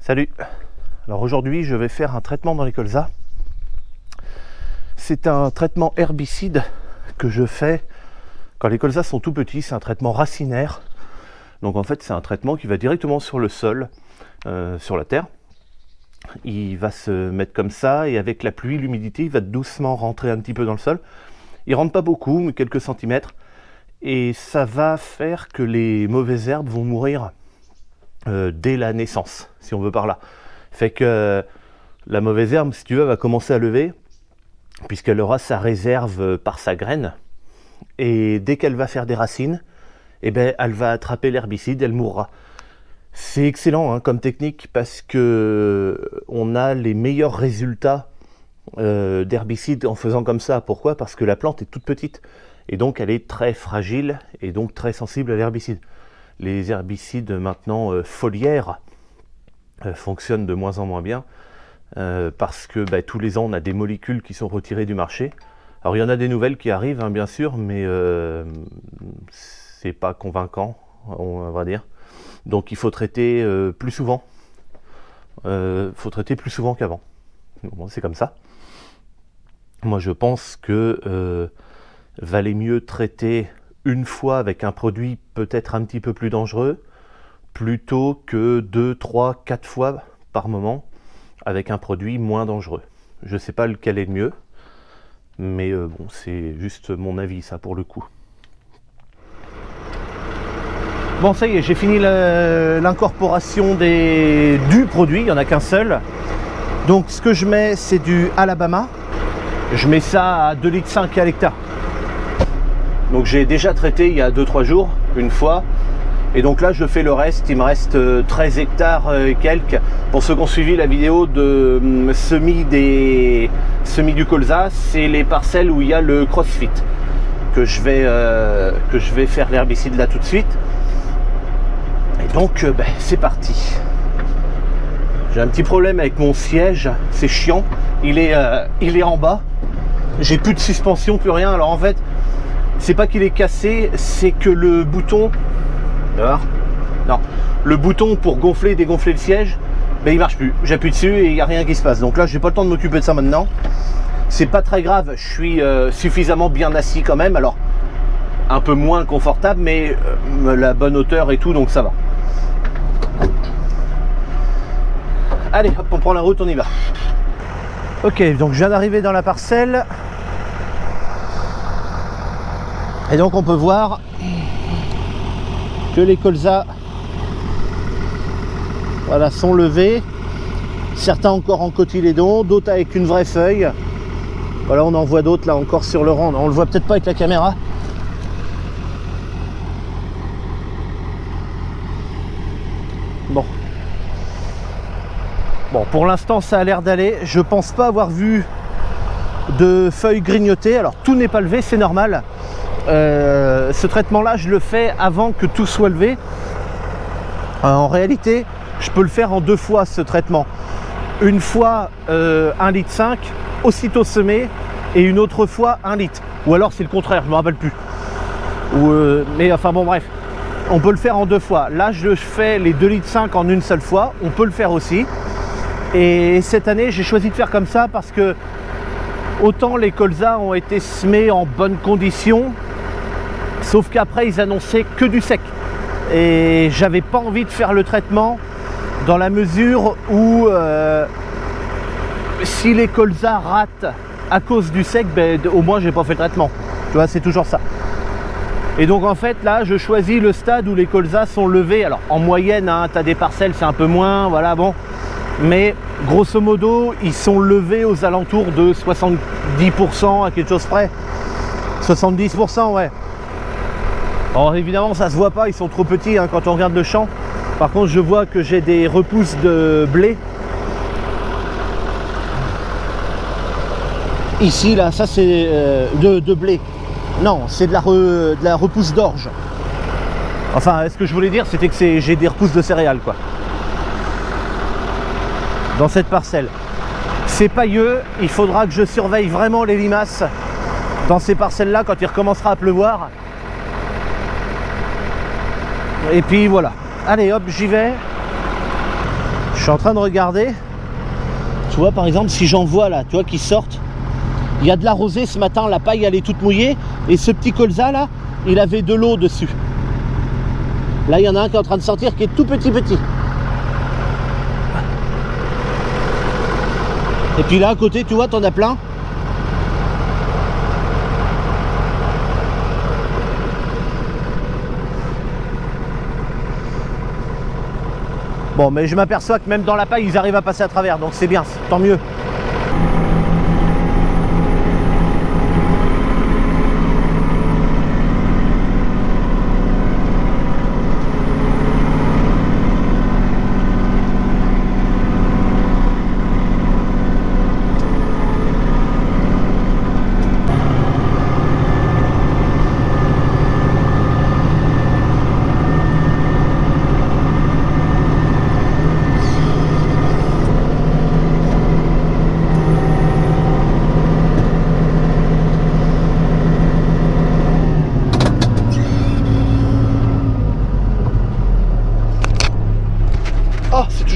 Salut. Alors aujourd'hui je vais faire un traitement dans les colzas. C'est un traitement herbicide que je fais quand les colzas sont tout petits. C'est un traitement racinaire. Donc en fait c'est un traitement qui va directement sur le sol, sur la terre. Il va se mettre comme ça et avec la pluie, l'humidité, il va doucement rentrer un petit peu dans le sol. Il rentre pas beaucoup, mais quelques centimètres. Et ça va faire que les mauvaises herbes vont mourir dès la naissance, si on veut par là. Fait que la mauvaise herbe, si tu veux, va commencer à lever, puisqu'elle aura sa réserve par sa graine. Et dès qu'elle va faire des racines, eh ben, elle va attraper l'herbicide, elle mourra. C'est excellent hein, comme technique, parce que on a les meilleurs résultats d'herbicide en faisant comme ça. Pourquoi ? Parce que la plante est toute petite, et donc elle est très fragile, et donc très sensible à l'herbicide. Les herbicides maintenant foliaires fonctionnent de moins en moins bien parce que tous les ans on a des molécules qui sont retirées du marché. Alors il y en a des nouvelles qui arrivent hein, bien sûr, mais c'est pas convaincant, on va dire. Donc il faut traiter plus souvent. Faut traiter plus souvent qu'avant. Bon, c'est comme ça. Moi je pense que valait mieux traiter une fois avec un produit peut-être un petit peu plus dangereux, plutôt que 2, 3, 4 fois par moment avec un produit moins dangereux. Je ne sais pas lequel est le mieux, mais bon, c'est juste mon avis ça pour le coup. Bon ça y est, j'ai fini l'incorporation du produit, il n'y en a qu'un seul. Donc ce que je mets c'est du Alabama, je mets ça à 2,5 litres à l'hectare. Donc j'ai déjà traité il y a 2-3 jours, une fois. Et donc là je fais le reste, il me reste 13 hectares et quelques. Pour ceux qui ont suivi la vidéo de semis du colza, c'est les parcelles où il y a le CrossFit. Que je vais faire l'herbicide là tout de suite. Et donc c'est parti. J'ai un petit problème avec mon siège, c'est chiant. Il est en bas. J'ai plus de suspension, plus rien. Alors en fait, c'est pas qu'il est cassé, c'est que le bouton, non, le bouton pour gonfler et dégonfler le siège, il marche plus. J'appuie dessus et il n'y a rien qui se passe. Donc là, j'ai pas le temps de m'occuper de ça maintenant. C'est pas très grave, je suis suffisamment bien assis quand même. Alors, un peu moins confortable, mais la bonne hauteur et tout, donc ça va. Allez, hop, on prend la route, on y va. Ok, donc je viens d'arriver dans la parcelle. Et donc on peut voir que les colzas sont levés, certains encore en cotylédon, d'autres avec une vraie feuille. Voilà, on en voit d'autres là encore sur le rang. On le voit peut-être pas avec la caméra. Bon, pour l'instant ça a l'air d'aller. Je pense pas avoir vu de feuilles grignotées. Alors tout n'est pas levé, c'est normal. Ce traitement là je le fais avant que tout soit levé. En réalité je peux le faire en 2 fois ce traitement, une fois 1,5 litre aussitôt semé et une autre fois 1 litre, ou alors c'est le contraire, je me rappelle plus, mais enfin bon bref, on peut le faire en 2 fois. Là je fais les 2,5 litres en une seule fois, on peut le faire aussi. Et cette année j'ai choisi de faire comme ça parce que autant les colzas ont été semés en bonnes conditions, sauf qu'après ils annonçaient que du sec. Et j'avais pas envie de faire le traitement dans la mesure où si les colzas ratent à cause du sec, au moins j'ai pas fait le traitement. Tu vois, c'est toujours ça. Et donc en fait là je choisis le stade où les colzas sont levés. Alors en moyenne, hein, tu as des parcelles c'est un peu moins, voilà bon. Mais grosso modo ils sont levés aux alentours de 70% à quelque chose près. 70% ouais. Alors évidemment ça se voit pas, ils sont trop petits hein, quand on regarde le champ. Par contre je vois que j'ai des repousses de blé. Ici là, ça c'est de blé. Non, c'est de la repousse d'orge. Enfin, ce que je voulais dire c'était que j'ai des repousses de céréales quoi. Dans cette parcelle. C'est pailleux, il faudra que je surveille vraiment les limaces dans ces parcelles là quand il recommencera à pleuvoir. Et puis voilà. Allez hop, j'y vais. suis en train de regarder. Tu vois, par exemple, si j'en vois là, tu vois, qui sortent. Il y a de la rosée ce matin, la paille elle est toute mouillée. Et ce petit colza là, il avait de l'eau dessus. Là, il y en a un qui est en train de sortir qui est tout petit. Et puis là, à côté, tu vois, t'en as plein. Bon, mais je m'aperçois que même dans la paille, ils arrivent à passer à travers. Donc c'est bien, tant mieux.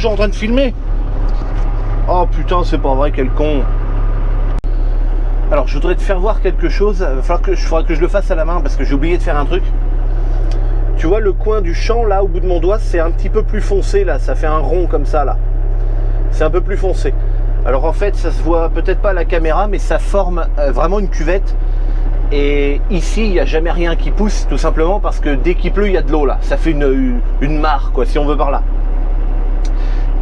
En train de filmer. Oh putain, c'est pas vrai, quel con. Alors je voudrais te faire voir quelque chose. Il faudra que je le fasse à la main parce que j'ai oublié de faire un truc. Tu vois le coin du champ là au bout de mon doigt, c'est un petit peu plus foncé là, ça fait un rond comme ça là. C'est un peu plus foncé. Alors en fait ça se voit peut-être pas à la caméra, mais ça forme vraiment une cuvette. Et ici il n'y a jamais rien qui pousse, tout simplement parce que dès qu'il pleut il y a de l'eau là. Ça fait une mare quoi, si on veut par là.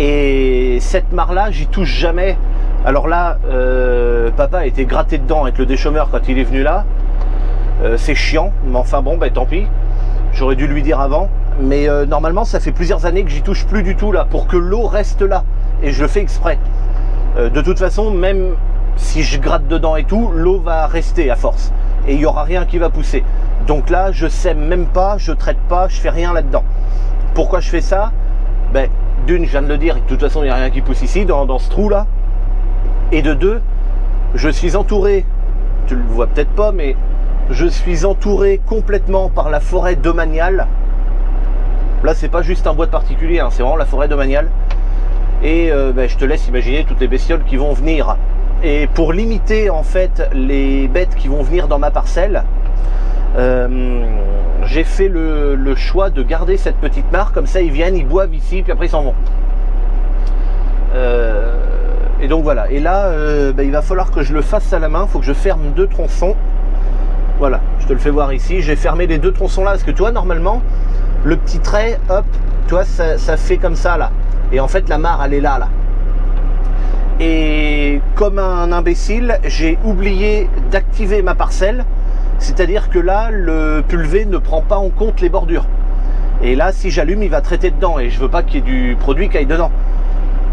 Et cette mare là j'y touche jamais. Alors là papa a été gratté dedans avec le déchômeur quand il est venu là. C'est chiant, mais enfin bon tant pis. J'aurais dû lui dire avant. Mais normalement ça fait plusieurs années que j'y touche plus du tout là, pour que l'eau reste là. Et je le fais exprès. De toute façon, même si je gratte dedans et tout, l'eau va rester à force. Et il n'y aura rien qui va pousser. Donc là je sème même pas, je traite pas, je fais rien là-dedans. Pourquoi je fais ça? D'une, je viens de le dire, de toute façon il n'y a rien qui pousse ici dans ce trou là. Et de deux, je suis entouré, tu le vois peut-être pas, mais je suis entouré complètement par la forêt domaniale. Là c'est pas juste un bois de particulier, hein, c'est vraiment la forêt domaniale. Et je te laisse imaginer toutes les bestioles qui vont venir. Et pour limiter en fait les bêtes qui vont venir dans ma parcelle, j'ai fait le choix de garder cette petite mare, comme ça ils viennent, ils boivent ici, puis après ils s'en vont. Et donc voilà, et là il va falloir que je le fasse à la main, il faut que je ferme 2 tronçons. Voilà, je te le fais voir ici, j'ai fermé les 2 tronçons là, parce que tu vois normalement, le petit trait, hop, tu vois, ça fait comme ça là. Et en fait la mare elle est là. Et comme un imbécile, j'ai oublié d'activer ma parcelle. C'est-à-dire que là, le pulvé ne prend pas en compte les bordures. Et là, si j'allume, il va traiter dedans. Et je veux pas qu'il y ait du produit qui aille dedans.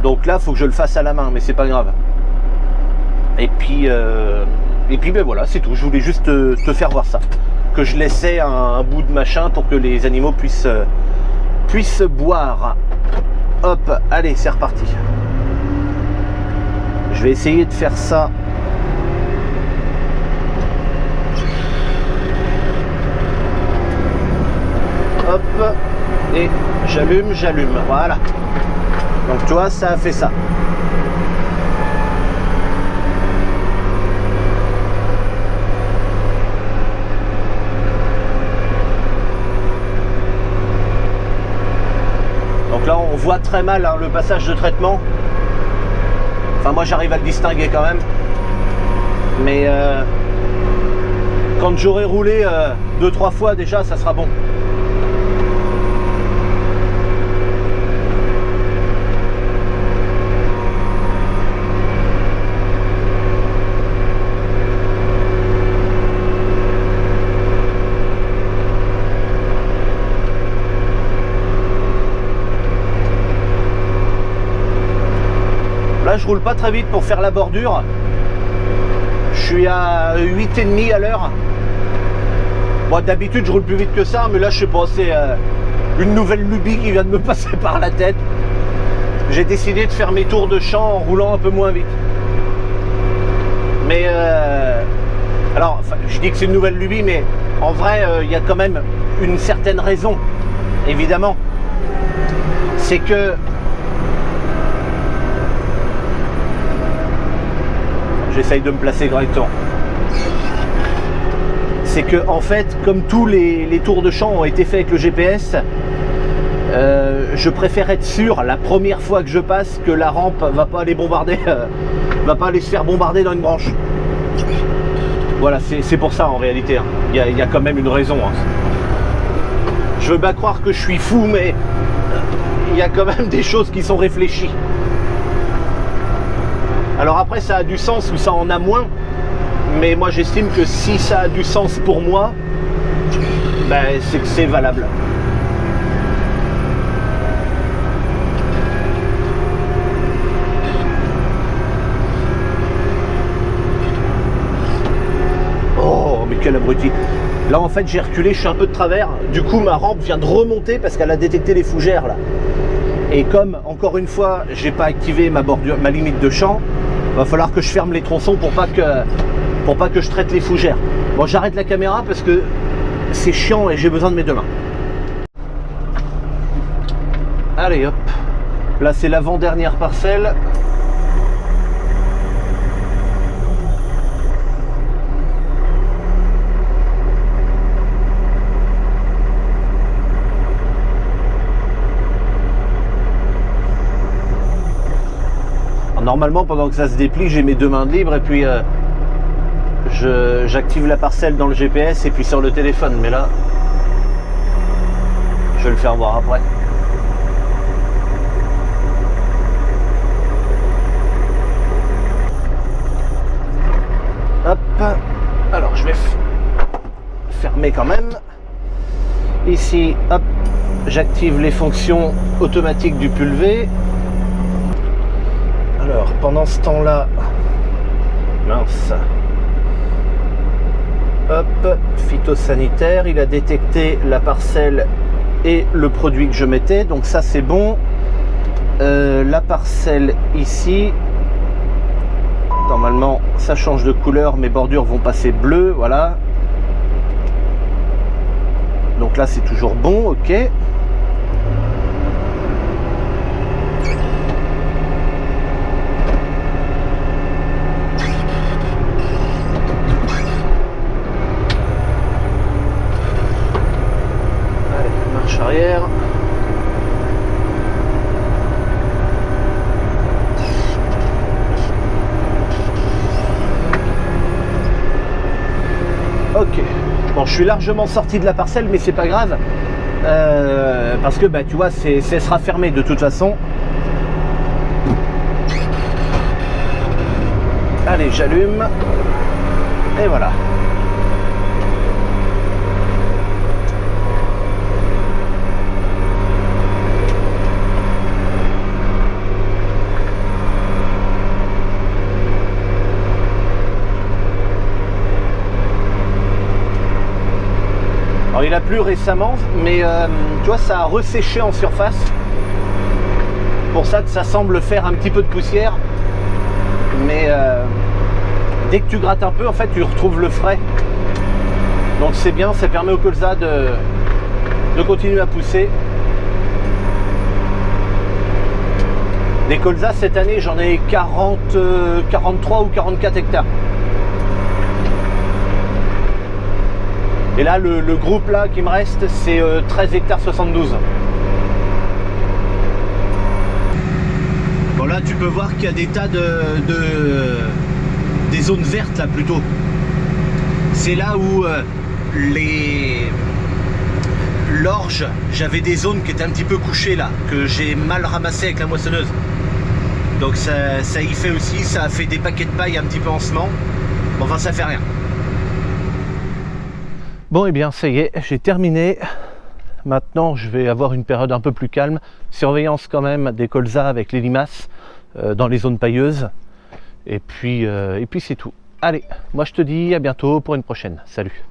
Donc là, il faut que je le fasse à la main, mais c'est pas grave. Et puis voilà, c'est tout. Je voulais juste te faire voir ça. Que je laissais un bout de machin pour que les animaux puissent boire. Hop, allez, c'est reparti. Je vais essayer de faire ça. Hop, et j'allume, voilà. Donc tu vois, ça a fait ça. Donc là, on voit très mal hein, le passage de traitement. Enfin, moi, j'arrive à le distinguer quand même. Mais quand j'aurai roulé 2-3 fois déjà, ça sera bon. Là, je roule pas très vite pour faire la bordure. Je suis à 8,5 à l'heure. Bon, d'habitude, je roule plus vite que ça, mais là, je sais pas, c'est une nouvelle lubie qui vient de me passer par la tête. J'ai décidé de faire mes tours de champ en roulant un peu moins vite. Mais, alors, je dis que c'est une nouvelle lubie, mais en vrai, il y a quand même une certaine raison, évidemment. C'est que j'essaye de me placer correctement. C'est que en fait, comme tous les tours de champ ont été faits avec le GPS, je préfère être sûr la première fois que je passe que la rampe va pas aller bombarder, va pas aller se faire bombarder dans une branche. Voilà, c'est pour ça en réalité. Il y a quand même une raison. Je veux pas croire que je suis fou, mais il y a quand même des choses qui sont réfléchies. Alors après, ça a du sens ou ça en a moins, mais moi j'estime que si ça a du sens pour moi, ben, c'est que c'est valable. Oh, mais quel abruti! Là en fait j'ai reculé, je suis un peu de travers, du coup ma rampe vient de remonter parce qu'elle a détecté les fougères là. Et comme encore une fois j'ai pas activé ma bordure, ma limite de champ, va falloir que je ferme les tronçons pour pas que je traite les fougères. Bon, j'arrête la caméra parce que c'est chiant et j'ai besoin de mes deux mains. Allez hop, là c'est l'avant-dernière parcelle. Normalement, pendant que ça se déplie, j'ai mes deux mains libres et puis j'active la parcelle dans le GPS et puis sur le téléphone. Mais là, je vais le faire voir après. Hop. Alors, je vais fermer quand même. Ici, hop, j'active les fonctions automatiques du pulvé. Alors, pendant ce temps-là, mince, hop, phytosanitaire, il a détecté la parcelle et le produit que je mettais, donc ça c'est bon. La parcelle ici, normalement ça change de couleur, mes bordures vont passer bleues, voilà. Donc là c'est toujours bon, ok. Arrière. Ok, bon, je suis largement sorti de la parcelle, mais c'est pas grave parce que bah tu vois, ça sera fermé de toute façon. Allez, j'allume et voilà. Alors il a plu récemment, mais tu vois, ça a resséché en surface. Pour ça que ça semble faire un petit peu de poussière. Mais dès que tu grattes un peu, en fait, tu retrouves le frais. Donc c'est bien, ça permet au colza de continuer à pousser. Des colzas cette année, j'en ai 43 ou 44 hectares. Et là, le groupe là qui me reste, c'est 13 hectares 72. Bon là, tu peux voir qu'il y a des tas des zones vertes là plutôt. C'est là où l'orge, j'avais des zones qui étaient un petit peu couchées là, que j'ai mal ramassé avec la moissonneuse. Donc ça y fait aussi, ça a fait des paquets de paille un petit peu en cement. Bon, enfin, ça fait rien. Bon, et bien ça y est, j'ai terminé. Maintenant je vais avoir une période un peu plus calme. Surveillance quand même des colzas avec les limaces dans les zones pailleuses. Et puis c'est tout. Allez, moi je te dis à bientôt pour une prochaine. Salut.